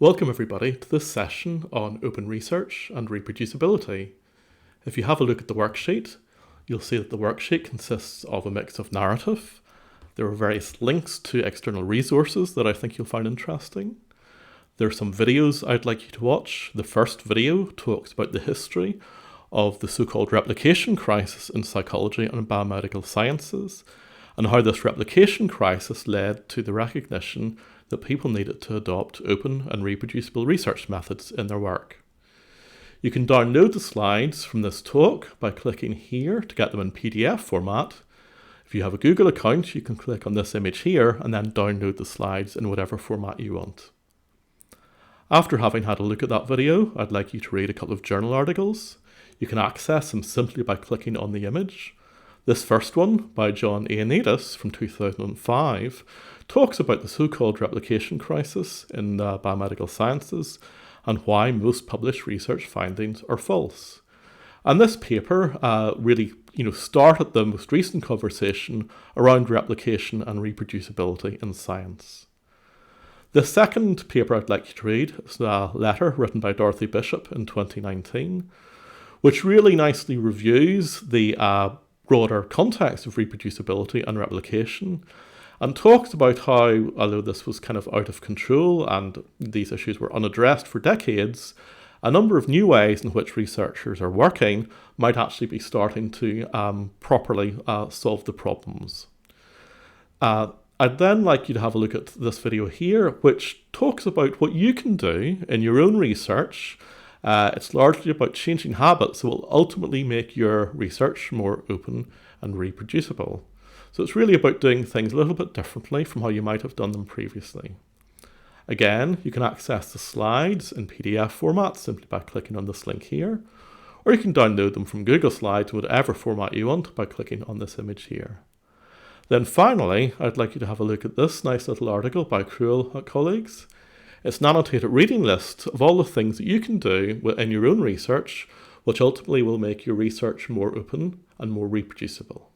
Welcome everybody to this session on open research and reproducibility. If you have a look at the worksheet, you'll see that the worksheet consists of a mix of narrative. There are various links to external resources that I think you'll find interesting. There are some videos I'd like you to watch. The first video talks about the history of the so-called replication crisis in psychology and biomedical sciences, and how this replication crisis led to the recognition that people needed to adopt open and reproducible research methods in their work. You can download the slides from this talk by clicking here to get them in PDF format. If you have a Google account, you can click on this image here and then download the slides in whatever format you want. After having had a look at that video, I'd like you to read a couple of journal articles. You can access them simply by clicking on the image. This first one, by John Ioannidis from 2005, talks about the so-called replication crisis in biomedical sciences and why most published research findings are false. And this paper really started the most recent conversation around replication and reproducibility in science. The second paper I'd like you to read is a letter written by Dorothy Bishop in 2019, which really nicely reviews the broader context of reproducibility and replication, and talks about how, although this was kind of out of control and these issues were unaddressed for decades, a number of new ways in which researchers are working might actually be starting to properly solve the problems. I'd then like you to have a look at this video here, which talks about what you can do in your own research. It's largely about changing habits that will ultimately make your research more open and reproducible. So it's really about doing things a little bit differently from how you might have done them previously. Again, you can access the slides in PDF format simply by clicking on this link here, or you can download them from Google Slides, whatever format you want, by clicking on this image here. Then finally, I'd like you to have a look at this nice little article by Cruel colleagues. It's an annotated reading list of all the things that you can do in your own research, which ultimately will make your research more open and more reproducible.